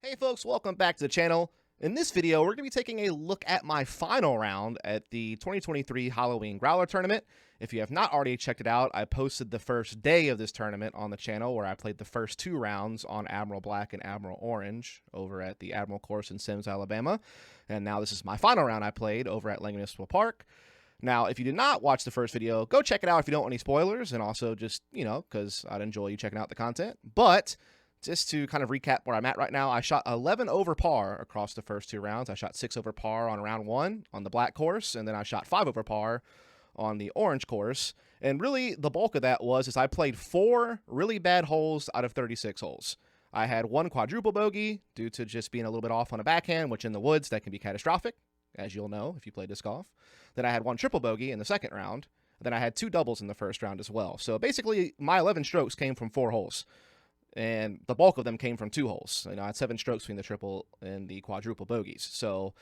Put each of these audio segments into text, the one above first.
Hey folks, welcome back to the channel. In this video, we're going to be taking a look at my final round at the 2023 Halloween Growler tournament. If you have not already checked it out, I posted the first day of this tournament on the channel where I played the first two rounds on Admiral Black and Admiral Orange over at the Admiral course in Semmes, Alabama. And now this is my final round I played over at Langley Municipal Park. Now, if you did not watch the first video, go check it out if you don't want any spoilers, and also just, because I'd enjoy you checking out the content. But just to kind of recap where I'm at right now, I shot 11 over par across the first two rounds. I shot 6 over par on round 1 on the black course, and then I shot 5 over par on the orange course. And really, the bulk of that was I played 4 really bad holes out of 36 holes. I had 1 quadruple bogey due to just being a little bit off on a backhand, which in the woods, that can be catastrophic, as you'll know if you play disc golf. Then I had 1 triple bogey in the second round. Then I had 2 doubles in the first round as well. So basically, my 11 strokes came from 4 holes. And the bulk of them came from 2 holes. I had 7 strokes between the triple and the quadruple bogeys. So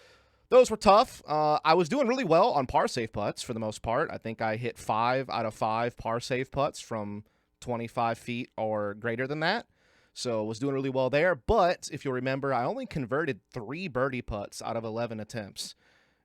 those were tough. I was doing really well on par safe putts for the most part. I think I hit 5 out of 5 par safe putts from 25 feet or greater than that. So was doing really well there. But if you'll remember, I only converted 3 birdie putts out of 11 attempts.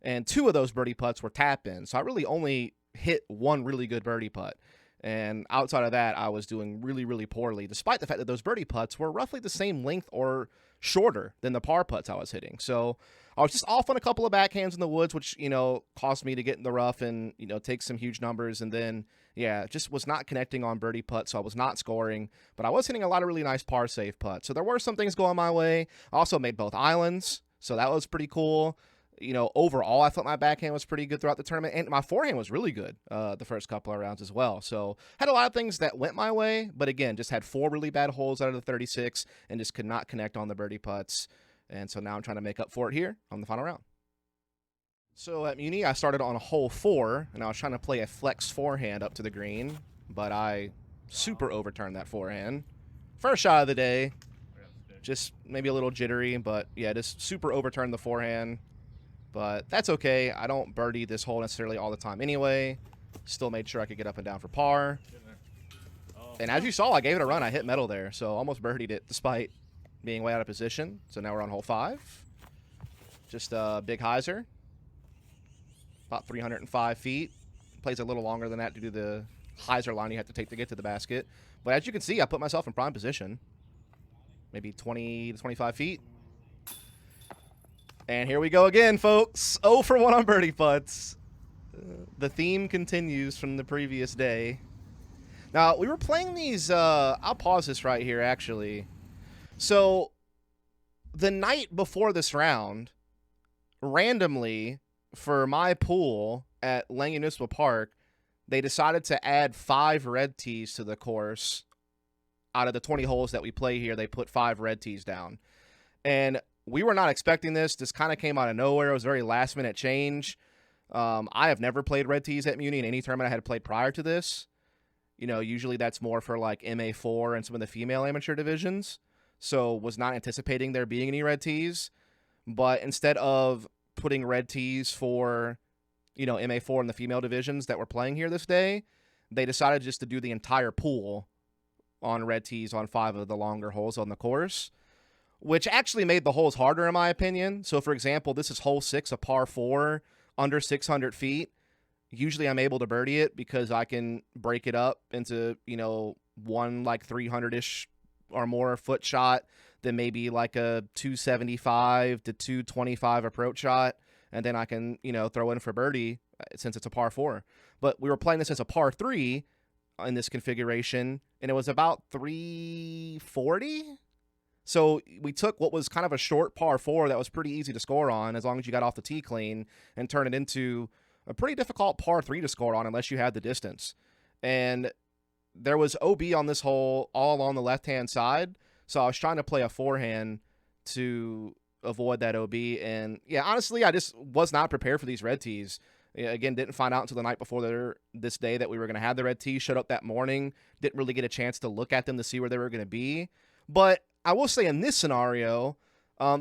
And 2 of those birdie putts were tap-in. So I really only hit 1 really good birdie putt. And outside of that, I was doing really, really poorly, despite the fact that those birdie putts were roughly the same length or shorter than the par putts I was hitting. So I was just off on a couple of backhands in the woods, which, caused me to get in the rough and, take some huge numbers. And then, just was not connecting on birdie putts, so I was not scoring. But I was hitting a lot of really nice par safe putts. So there were some things going my way. I also made both islands, so that was pretty cool. Overall, I thought my backhand was pretty good throughout the tournament, and my forehand was really good the first couple of rounds as well. So had a lot of things that went my way, but again, just had 4 really bad holes out of the 36 and just could not connect on the birdie putts. And so now I'm trying to make up for it here on the final round. So at Muni, I started on hole 4, and I was trying to play a flex forehand up to the green, but I super overturned that forehand. First shot of the day, just maybe a little jittery, but yeah, just super overturned the forehand. But that's okay. I don't birdie this hole necessarily all the time anyway. Still made sure I could get up and down for par. And as you saw, I gave it a run. I hit metal there, so almost birdied it despite being way out of position. So now we're on hole 5. Just a big hyzer. About 305 feet. Plays a little longer than that due to the hyzer line you have to take to get to the basket. But as you can see, I put myself in prime position. Maybe 20 to 25 feet. And here we go again, folks. 0 for 1 on birdie putts. The theme continues from the previous day. Now, we were playing these... I'll pause this right here, actually. So, the night before this round, randomly, for my pool at Langley Municipal Park, they decided to add 5 red tees to the course. Out of the 20 holes that we play here, they put 5 red tees down. And we were not expecting this. This kind of came out of nowhere. It was a very last-minute change. I have never played red tees at Muni in any tournament I had played prior to this. Usually that's more for like MA4 and some of the female amateur divisions. So was not anticipating there being any red tees. But instead of putting red tees for, MA4 and the female divisions that were playing here this day, they decided just to do the entire pool on red tees on 5 of the longer holes on the course, which actually made the holes harder in my opinion. So, for example, this is hole 6, a par 4, under 600 feet. Usually I'm able to birdie it because I can break it up into, one like 300-ish or more foot shot, then maybe like a 275 to 225 approach shot, and then I can, throw in for birdie since it's a par 4. But we were playing this as a par 3 in this configuration, and it was about 340. So we took what was kind of a short par 4 that was pretty easy to score on as long as you got off the tee clean and turn it into a pretty difficult par 3 to score on unless you had the distance. And there was OB on this hole all along the left-hand side, so I was trying to play a forehand to avoid that OB. And, yeah, honestly, I just was not prepared for these red tees. Again, didn't find out until the night before this day that we were going to have the red tees. Showed up that morning. Didn't really get a chance to look at them to see where they were going to be. But I will say in this scenario,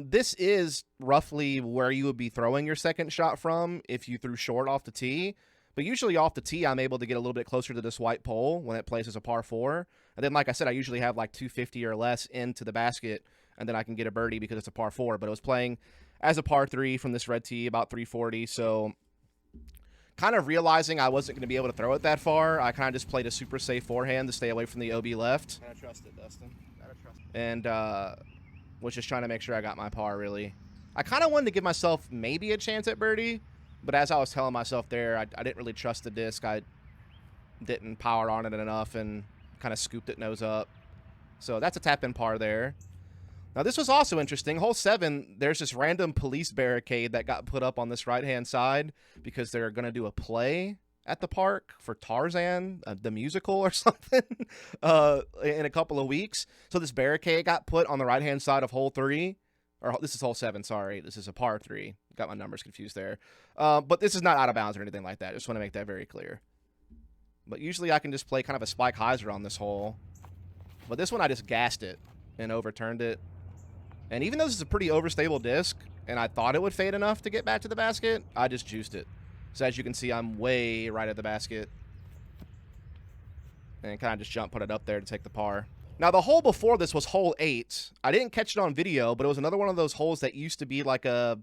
this is roughly where you would be throwing your second shot from if you threw short off the tee. But usually off the tee, I'm able to get a little bit closer to this white pole when it plays as a par 4. And then, like I said, I usually have like 250 or less into the basket and then I can get a birdie because it's a par 4. But it was playing as a par 3 from this red tee, about 340. So kind of realizing I wasn't going to be able to throw it that far, I kind of just played a super safe forehand to stay away from the OB left. Gotta trust it, Dustin. Gotta trust it. And was just trying to make sure I got my par, really. I kind of wanted to give myself maybe a chance at birdie, but as I was telling myself there, I didn't really trust the disc. I didn't power on it enough and kind of scooped it nose up. So that's a tap-in par there. Now, this was also interesting. Hole 7, there's this random police barricade that got put up on this right-hand side because they're going to do a play at the park for Tarzan, the musical or something, in a couple of weeks. So this barricade got put on the right-hand side of hole 3. Or this is hole 7, sorry. This is a par 3. Got my numbers confused there. But this is not out of bounds or anything like that. Just want to make that very clear. But usually I can just play kind of a spike hyzer on this hole. But this one I just gassed it and overturned it. And even though this is a pretty overstable disc, and I thought it would fade enough to get back to the basket, I just juiced it. So as you can see, I'm way right at the basket. And kind of just put it up there to take the par. Now, the hole before this was hole 8. I didn't catch it on video, but it was another one of those holes that used to be like a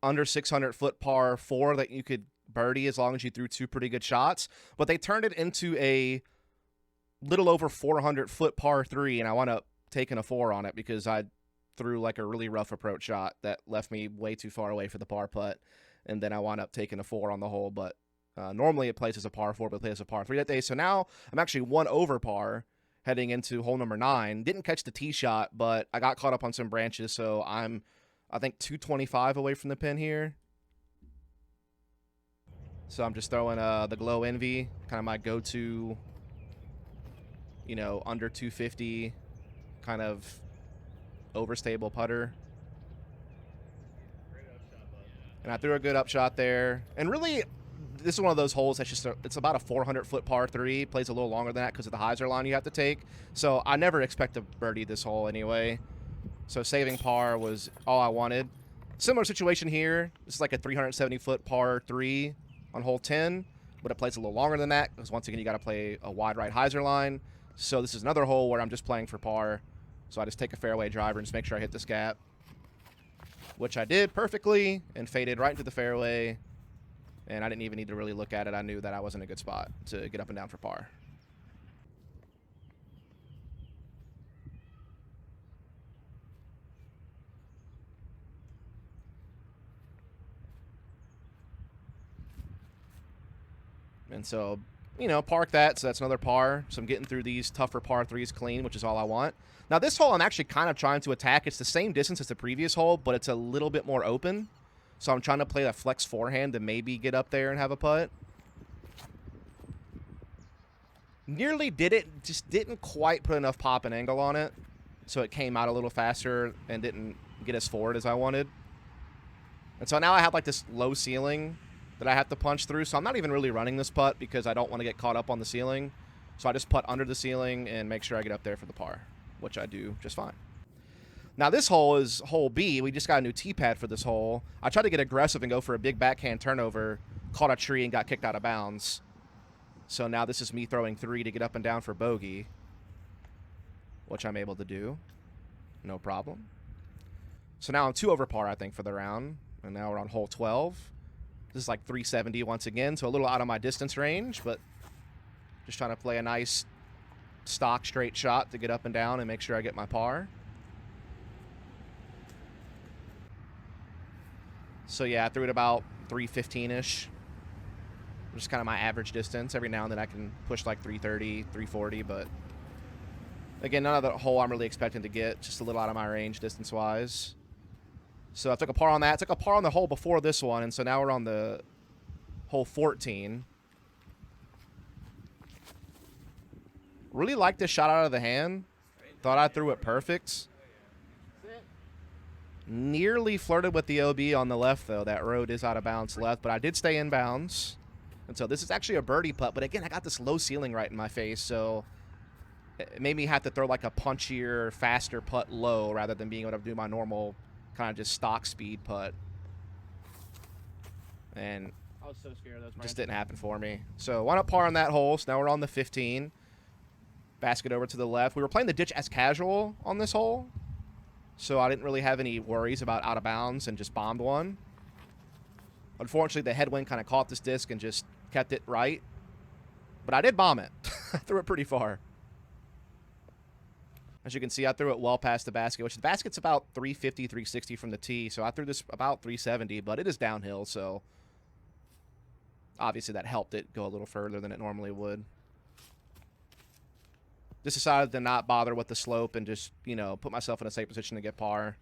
under 600-foot par 4 that you could birdie as long as you threw 2 pretty good shots. But they turned it into a little over 400-foot par 3, and I wound up taking a 4 on it because I threw like a really rough approach shot that left me way too far away for the par putt, and then I wound up taking a 4 on the hole. But normally it plays as a par 4, but it plays as a par 3 that day. So now I'm actually 1 over par heading into hole number 9. Didn't catch the tee shot, but I got caught up on some branches, so I'm, I think, 225 away from the pin here. So I'm just throwing the Glow Envy, kind of my go-to, you know, under 250 kind of overstable putter. And I threw a good upshot there. And really, this is one of those holes that's just it's about a 400-foot par 3. Plays a little longer than that because of the hyzer line you have to take. So I never expect to birdie this hole anyway. So saving par was all I wanted. Similar situation here. This is like a 370-foot par 3 on hole 10, but it plays a little longer than that because once again you got to play a wide right hyzer line. So this is another hole where I'm just playing for par. So I just take a fairway driver and just make sure I hit this gap, which I did perfectly and faded right into the fairway. And I didn't even need to really look at it. I knew that I was in a good spot to get up and down for par. And so, you know, park that. So that's another par. So I'm getting through these tougher par 3s clean, which is all I want. Now, this hole I'm actually kind of trying to attack. It's the same distance as the previous hole, but it's a little bit more open. So I'm trying to play that flex forehand to maybe get up there and have a putt. Nearly did it, just didn't quite put enough pop and angle on it. So it came out a little faster and didn't get as forward as I wanted. And so now I have like this low ceiling that I have to punch through. So I'm not even really running this putt because I don't want to get caught up on the ceiling. So I just putt under the ceiling and make sure I get up there for the par, which I do just fine. Now this hole is hole B. We just got a new tee pad for this hole. I tried to get aggressive and go for a big backhand turnover, caught a tree and got kicked out of bounds. So now this is me throwing 3 to get up and down for bogey, which I'm able to do. No problem. So now I'm 2 over par, I think, for the round. And now we're on hole 12. This is like 370 once again, so a little out of my distance range, but just trying to play a nice stock straight shot to get up and down and make sure I get my par. So yeah, I threw it about 315-ish. Just kind of my average distance. Every now and then I can push like 330, 340, but again, none of the hole I'm really expecting to get. Just a little out of my range distance-wise. So I took a par on that. I took a par on the hole before this one, and so now we're on the hole 14. Really liked this shot out of the hand. Thought I threw it perfect. Nearly flirted with the OB on the left, though. That road is out of bounds left, but I did stay in bounds. And so this is actually a birdie putt, but again, I got this low ceiling right in my face, so it made me have to throw like a punchier, faster putt low rather than being able to do my normal kind of just stock speed putt. And I was so scared of those. Just didn't happen for me. So wound up par on that hole, so now we're on the 15. Basket over to the left. We were playing the ditch as casual on this hole. so I didn't really have any worries about out of bounds and just bombed one. Unfortunately, the headwind kind of caught this disc and just kept it right. But I did bomb it. I threw it pretty far. As you can see, I threw it well past the basket, which the basket's about 350, 360 from the tee. So I threw this about 370, but it is downhill, so obviously that helped it go a little further than it normally would. Just decided to not bother with the slope and just, you know, put myself in a safe position to get par.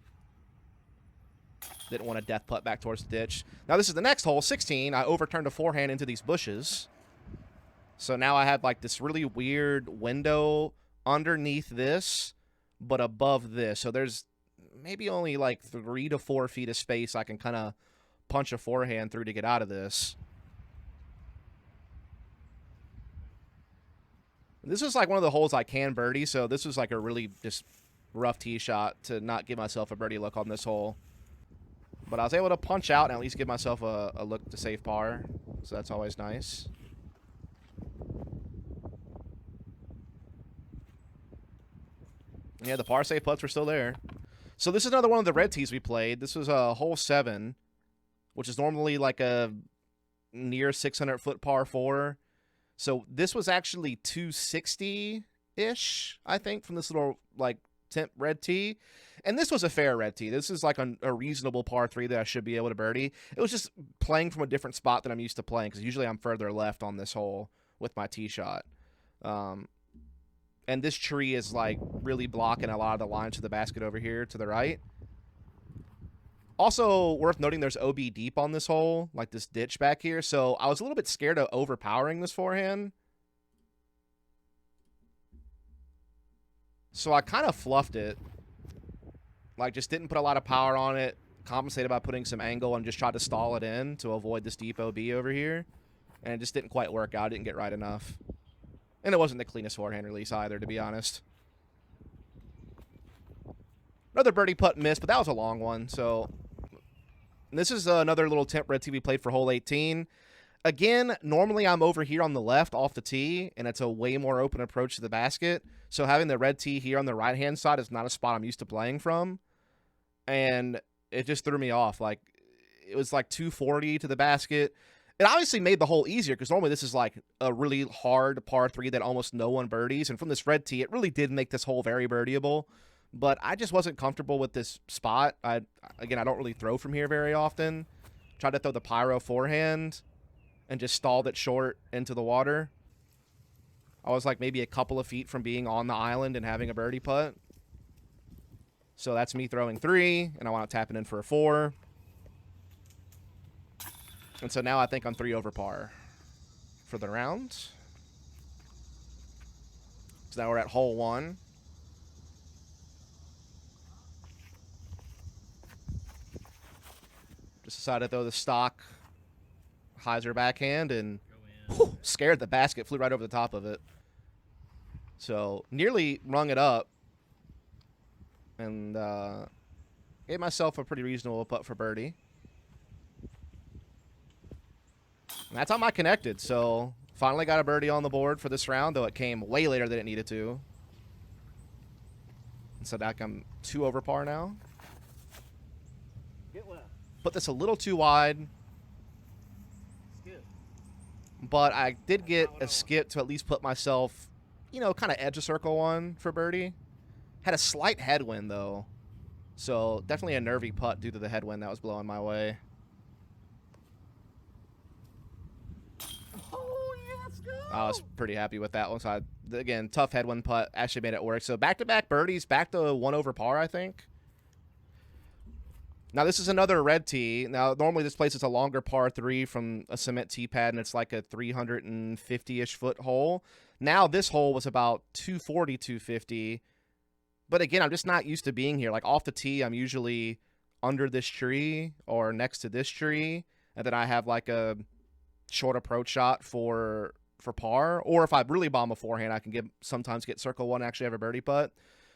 Didn't want to death putt back towards the ditch. Now this is the next hole, 16. I overturned a forehand into these bushes. So now I have like this really weird window underneath this, but above this. So there's maybe only like 3 to 4 feet of space I can kind of punch a forehand through to get out of this. This was like one of the holes I can birdie, so this was like a really just rough tee shot to not give myself a birdie look on this hole. But I was able to punch out and at least give myself a look to save par, so that's always nice. Yeah, the par save putts were still there. So this is another one of the red tees we played. This was hole 7, which is normally like a near 600-foot par 4. So this was actually 260-ish, I think, from this little like temp red tee. And this was a fair red tee. This is like a reasonable par 3 that I should be able to birdie. It was just playing from a different spot than I'm used to playing, because usually I'm further left on this hole with my tee shot. And this tree is like really blocking a lot of the lines to the basket over here to the right. Also worth noting, there's OB deep on this hole, like this ditch back here. So I was a little bit scared of overpowering this forehand. So I kind of fluffed it. Like, just didn't put a lot of power on it. Compensated by putting some angle and just tried to stall it in to avoid this deep OB over here. And it just didn't quite work out. It didn't get right enough. And it wasn't the cleanest forehand release either, to be honest. Another birdie putt missed, but that was a long one. So this is another little temp red tee we played for hole 18. Again, normally I'm over here on the left off the tee, and it's a way more open approach to the basket. So having the red tee here on the right-hand side is not a spot I'm used to playing from. And it just threw me off. Like, it was like 240 to the basket. It obviously made the hole easier, because normally this is like a really hard par 3 that almost no one birdies. And from this red tee, it really did make this hole very birdieable. But I just wasn't comfortable with this spot. Again, I don't really throw from here very often. Tried to throw the pyro forehand and just stalled it short into the water. I was like maybe a couple of feet from being on the island and having a birdie putt. So that's me throwing 3, and I want to tap it in for a 4. And so now I think I'm 3 over par for the round. So now we're at hole 1. Just decided to throw the stock hyzer backhand and whew, scared the basket, flew right over the top of it. So nearly rung it up and gave myself a pretty reasonable putt for birdie. And that's how I connected. So finally got a birdie on the board for this round, though it came way later than it needed to. And so back I'm 2 over par now. Get left. Put this a little too wide. Skip. But I did get a skip to at least put myself, you know, kind of edge of circle 1 for birdie. Had a slight headwind, though. So definitely a nervy putt due to the headwind that was blowing my way. Oh, yeah, let's go. I was pretty happy with that one. So, again, tough headwind putt. Actually made it work. So back-to-back birdies, back to 1 over par, I think. Now, this is another red tee. Now, normally this place is a longer par 3 from a cement tee pad, and it's like a 350-ish foot hole. Now, this hole was about 240, 250. But again, I'm just not used to being here. Like, off the tee, I'm usually under this tree or next to this tree. And then I have like a short approach shot for par. Or if I really bomb a forehand, I can sometimes get circle 1 and actually have a birdie putt.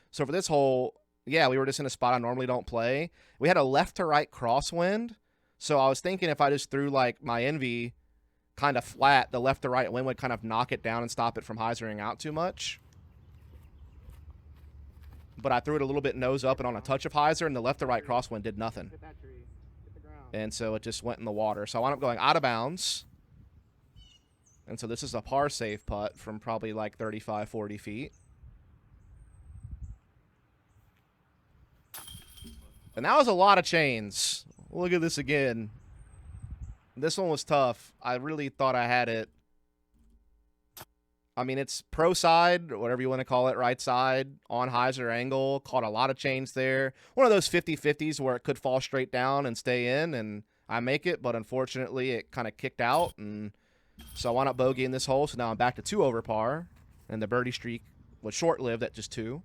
So for this hole, yeah, we were just in a spot I normally don't play. We had a left to right crosswind. So I was thinking if I just threw like my envy kind of flat, the left to right wind would kind of knock it down and stop it from hyzering out too much. but I threw it a little bit nose up and on a touch of hyzer, and the left to right crosswind did nothing. Hit that tree. Hit the ground. And so it just went in the water. So I wound up going out of bounds. And so this is a par safe putt from probably like 35, 40 feet. And that was a lot of chains. Look at this again. This one was tough. I really thought I had it. I mean, it's pro side, or whatever you want to call it, right side, on hyzer angle. Caught a lot of chains there. One of those 50-50s where it could fall straight down and stay in, and I make it, but unfortunately it kind of kicked out, and so I wound up bogeying this hole, so now I'm back to 2 over par, and the birdie streak was short-lived at just 2.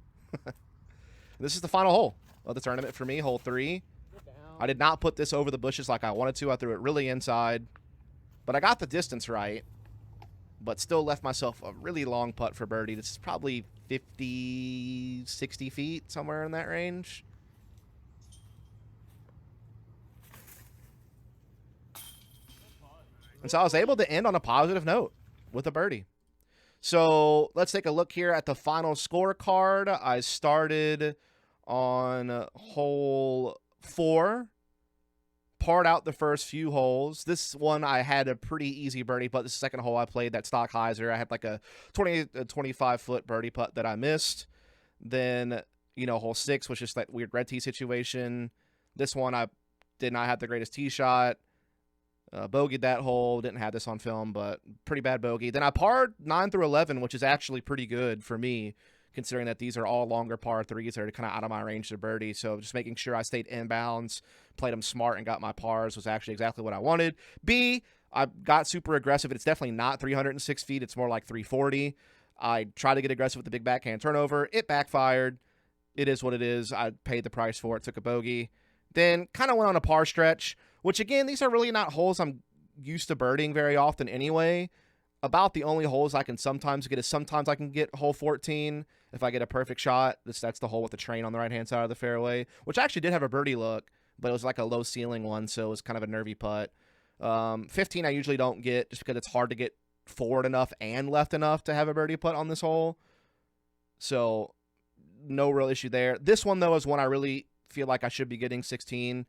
This is the final hole of the tournament for me, hole 3. I did not put this over the bushes like I wanted to. I threw it really inside, but I got the distance right, but still left myself a really long putt for birdie. This is probably 50, 60 feet, somewhere in that range. And so I was able to end on a positive note with a birdie. So let's take a look here at the final scorecard. I started on hole 4, parred out the first few holes. This one I had a pretty easy birdie putt. This is the second hole I played, that stock hyzer. I had like a 25-foot birdie putt that I missed. Then, you know, hole 6 was just that weird red tee situation. This one I did not have the greatest tee shot. Bogeyed that hole. Didn't have this on film, but pretty bad bogey. Then I parred 9 through 11, which is actually pretty good for me, considering that these are all longer par 3s that are kind of out of my range to birdie. So just making sure I stayed inbounds, played them smart, and got my pars was actually exactly what I wanted. B, I got super aggressive. It's definitely not 306 feet. It's more like 340. I tried to get aggressive with the big backhand turnover. It backfired. It is what it is. I paid the price for it, took a bogey. Then kind of went on a par stretch, which, again, these are really not holes I'm used to birdieing very often anyway. About the only holes I can sometimes get is sometimes I can get hole 14 if I get a perfect shot. That's the hole with the train on the right-hand side of the fairway, which actually did have a birdie look, but it was like a low ceiling one, so it was kind of a nervy putt. 15 I usually don't get just because it's hard to get forward enough and left enough to have a birdie putt on this hole. So no real issue there. This one, though, is one I really feel like I should be getting 16.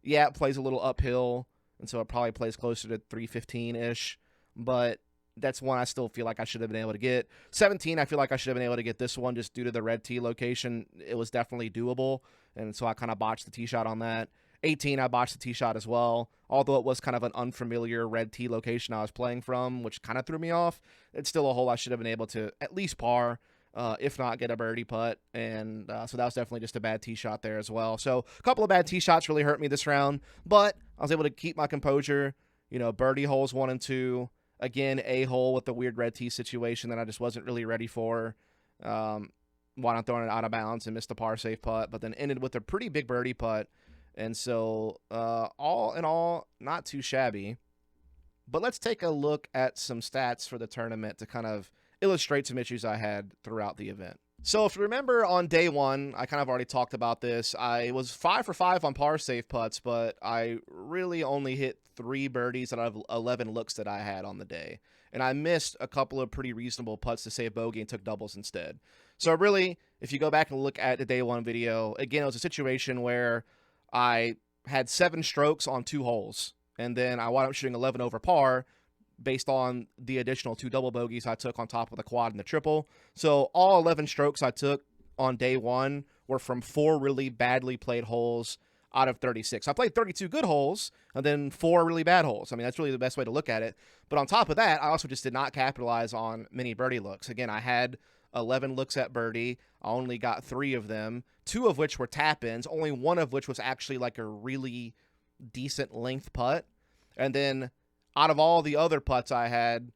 Yeah, it plays a little uphill, and so it probably plays closer to 315-ish, but that's one I still feel like I should have been able to get. 17, I feel like I should have been able to get this one just due to the red tee location. It was definitely doable, and so I kind of botched the tee shot on that. 18, I botched the tee shot as well, although it was kind of an unfamiliar red tee location I was playing from, which kind of threw me off. It's still a hole I should have been able to at least par, if not get a birdie putt, and so that was definitely just a bad tee shot there as well. So a couple of bad tee shots really hurt me this round, but I was able to keep my composure. You know, birdie holes 1 and 2. Again, a hole with the weird red tee situation that I just wasn't really ready for. Wound up throwing it out of bounds and missed a par safe putt, but then ended with a pretty big birdie putt. And so all in all, not too shabby. But let's take a look at some stats for the tournament to kind of illustrate some issues I had throughout the event. So if you remember on day 1, I kind of already talked about this. I was 5 for 5 on par safe putts, but I really only hit 3 birdies out of 11 looks that I had on the day. And I missed a couple of pretty reasonable putts to save bogey and took doubles instead. So really, if you go back and look at the day 1 video, again, it was a situation where I had 7 strokes on 2 holes. And then I wound up shooting 11 over par, based on the additional 2 double bogeys I took on top of the quad and the triple. So all 11 strokes I took on day 1 were from 4 really badly played holes out of 36. I played 32 good holes and then 4 really bad holes. I mean, that's really the best way to look at it. But on top of that, I also just did not capitalize on many birdie looks. Again, I had 11 looks at birdie. I only got 3 of them, 2 of which were tap-ins, only 1 of which was actually like a really decent length putt. And then out of all the other putts I had,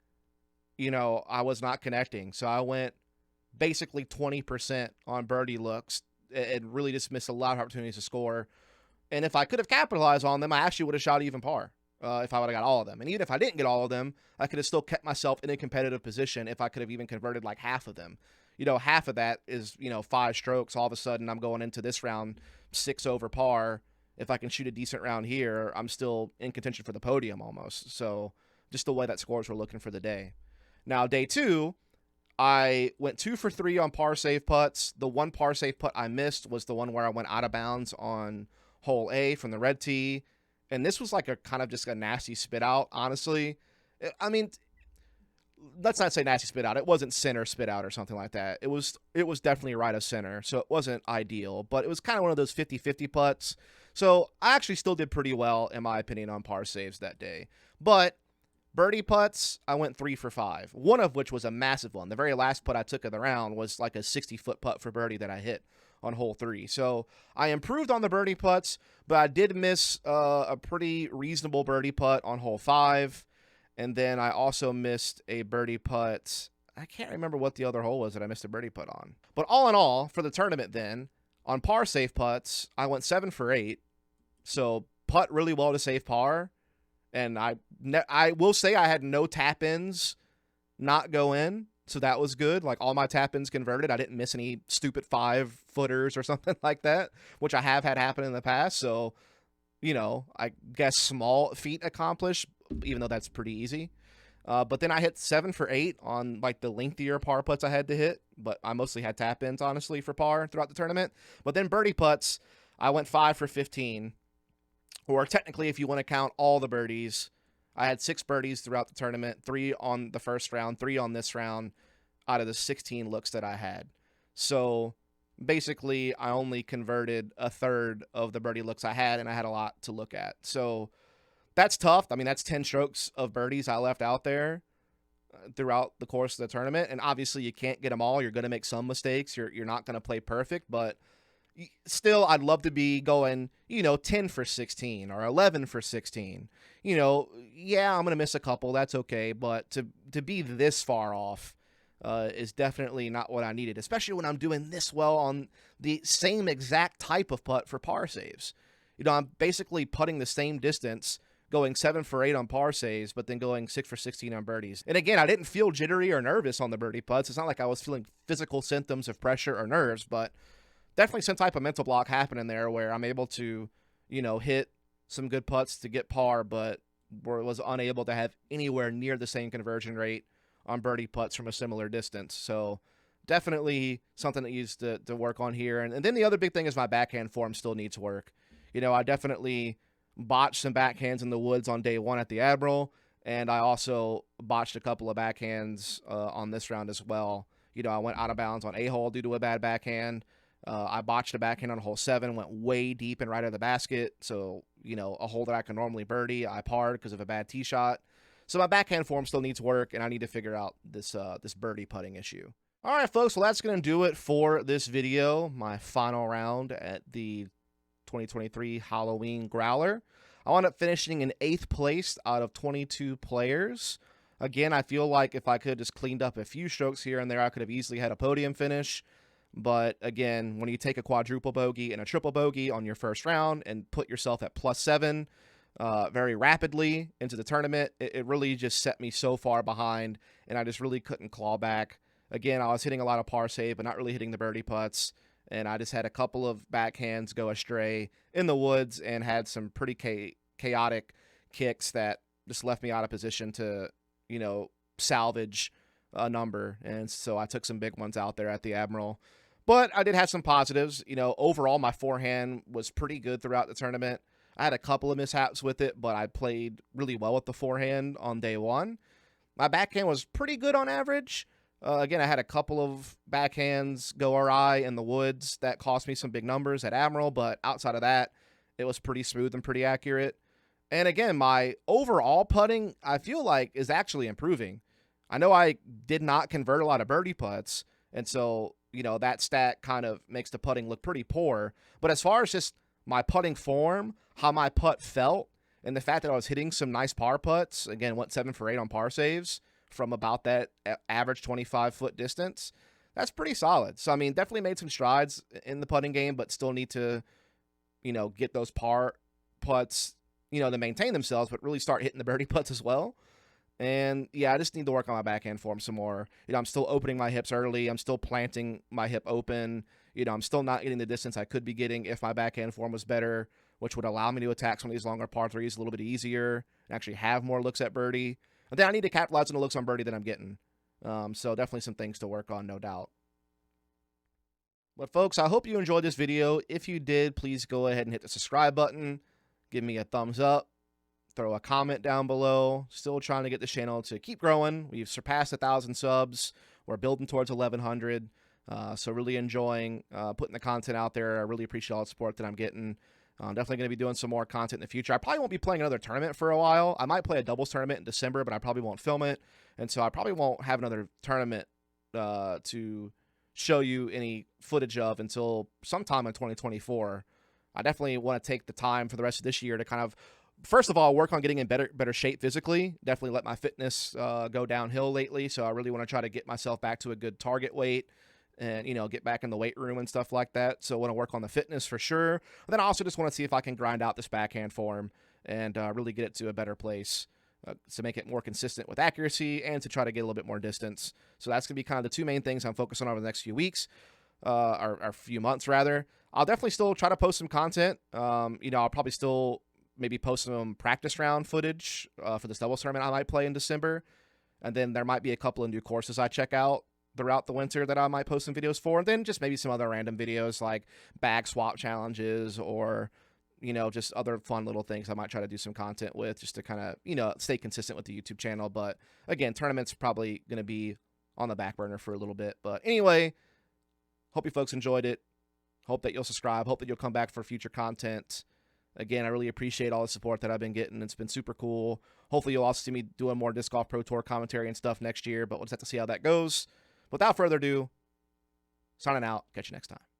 you know, I was not connecting. So I went basically 20% on birdie looks and really just missed a lot of opportunities to score. And if I could have capitalized on them, I actually would have shot even par if I would have got all of them. And even if I didn't get all of them, I could have still kept myself in a competitive position if I could have even converted like half of them. You know, half of that is, 5 strokes. All of a sudden, I'm going into this round 6 over par. If I can shoot a decent round here, I'm still in contention for the podium almost. So just the way that scores were looking for the day. Now, day 2, I went 2 for 3 on par save putts. The one par save putt I missed was the one where I went out of bounds on hole A from the red tee. And this was like a kind of just a nasty spit out, honestly. I mean, let's not say nasty spit out. It wasn't center spit out or something like that. It was definitely right of center, so it wasn't ideal, but it was kind of one of those 50-50 putts. So I actually still did pretty well, in my opinion, on par saves that day. But birdie putts, I went 3 for 5, one of which was a massive one. The very last putt I took of the round was like a 60-foot putt for birdie that I hit on hole 3. So I improved on the birdie putts, but I did miss a pretty reasonable birdie putt on hole 5. And then I also missed a birdie putt. I can't remember what the other hole was that I missed a birdie putt on. But all in all, for the tournament then, on par save putts, I went 7 for 8. So putt really well to save par. And I will say I had no tap-ins not go in. So that was good. Like, all my tap-ins converted. I didn't miss any stupid 5-footers or something like that, which I have had happen in the past. So, you know, I guess small feat accomplished, even though that's pretty easy. But then I hit 7 for 8 on like the lengthier par putts I had to hit, but I mostly had tap ins, honestly, for par throughout the tournament. But then birdie putts, I went 5 for 15, or technically, if you want to count all the birdies, I had 6 birdies throughout the tournament, 3 on the first round, 3 on this round out of the 16 looks that I had. So basically, I only converted a third of the birdie looks I had, and I had a lot to look at. So that's tough. I mean, that's 10 strokes of birdies I left out there throughout the course of the tournament. And obviously, you can't get them all. You're going to make some mistakes. You're not going to play perfect. But still, I'd love to be going, 10 for 16 or 11 for 16. Yeah, I'm going to miss a couple. That's okay. But to be this far off is definitely not what I needed, especially when I'm doing this well on the same exact type of putt for par saves. I'm basically putting the same distance, going 7 for 8 on par saves, but then going 6 for 16 on birdies. And again, I didn't feel jittery or nervous on the birdie putts. It's not like I was feeling physical symptoms of pressure or nerves, but definitely some type of mental block happening there where I'm able to, hit some good putts to get par, but was unable to have anywhere near the same conversion rate on birdie putts from a similar distance. So definitely something that needs to work on here. And then the other big thing is my backhand form still needs work. I definitely botched some backhands in the woods on day 1 at the Admiral, and I also botched a couple of backhands on this round as well. I went out of bounds on a hole due to a bad backhand. I botched a backhand on hole 7, went way deep and right of the basket. So, a hole that I can normally birdie, I parred because of a bad tee shot. So my backhand form still needs work, and I need to figure out this birdie putting issue. All right, folks, well, that's going to do it for this video, my final round at the 2023 Halloween Growler. I wound up finishing in 8th place out of 22 players. Again, I feel like if I could have just cleaned up a few strokes here and there, I could have easily had a podium finish. But again, when you take a quadruple bogey and a triple bogey on your first round and put yourself at +7 very rapidly into the tournament, it really just set me so far behind, and I just really couldn't claw back. Again, I was hitting a lot of par save, but not really hitting the birdie putts. And I just had a couple of backhands go astray in the woods and had some pretty chaotic kicks that just left me out of position to, salvage a number. And so I took some big ones out there at the Admiral. But I did have some positives. Overall, my forehand was pretty good throughout the tournament. I had a couple of mishaps with it, but I played really well with the forehand on day 1. My backhand was pretty good on average. Again, I had a couple of backhands go awry in the woods that cost me some big numbers at Admiral, but outside of that, it was pretty smooth and pretty accurate. And again, my overall putting, I feel like, is actually improving. I know I did not convert a lot of birdie putts, and so, that stat kind of makes the putting look pretty poor. But as far as just my putting form, how my putt felt, and the fact that I was hitting some nice par putts, again, went 7 for 8 on par saves, from about that average 25-foot distance, that's pretty solid. So, I mean, definitely made some strides in the putting game, but still need to, get those par putts, to maintain themselves, but really start hitting the birdie putts as well. And, yeah, I just need to work on my backhand form some more. I'm still opening my hips early. I'm still planting my hip open. I'm still not getting the distance I could be getting if my backhand form was better, which would allow me to attack some of these longer par 3s a little bit easier and actually have more looks at birdie. And then I need to capitalize on the looks on birdie that I'm getting. So definitely some things to work on, no doubt. But folks, I hope you enjoyed this video. If you did, please go ahead and hit the subscribe button. Give me a thumbs up. Throw a comment down below. Still trying to get the channel to keep growing. We've surpassed 1,000 subs. We're building towards 1,100. So really enjoying putting the content out there. I really appreciate all the support that I'm getting. I'm definitely going to be doing some more content in the future. I probably won't be playing another tournament for a while. I might play a doubles tournament in December, but I probably won't film it. And so I probably won't have another tournament to show you any footage of until sometime in 2024. I definitely want to take the time for the rest of this year to kind of, first of all, work on getting in better shape physically. Definitely let my fitness go downhill lately. So I really want to try to get myself back to a good target weight and, get back in the weight room and stuff like that. So I want to work on the fitness for sure. But then I also just want to see if I can grind out this backhand form and really get it to a better place to make it more consistent with accuracy and to try to get a little bit more distance. So that's going to be kind of the two main things I'm focusing on over the next few weeks, or few months rather. I'll definitely still try to post some content. I'll probably still maybe post some practice round footage for this doubles tournament I might play in December. And then there might be a couple of new courses I check out throughout the winter that I might post some videos for. And then just maybe some other random videos like bag swap challenges or, just other fun little things I might try to do some content with just to kind of, stay consistent with the YouTube channel. But again, tournaments are probably going to be on the back burner for a little bit. But anyway, hope you folks enjoyed it. Hope that you'll subscribe. Hope that you'll come back for future content. Again, I really appreciate all the support that I've been getting. It's been super cool. Hopefully, you'll also see me doing more Disc Golf Pro Tour commentary and stuff next year, but we'll just have to see how that goes. Without further ado, signing out. Catch you next time.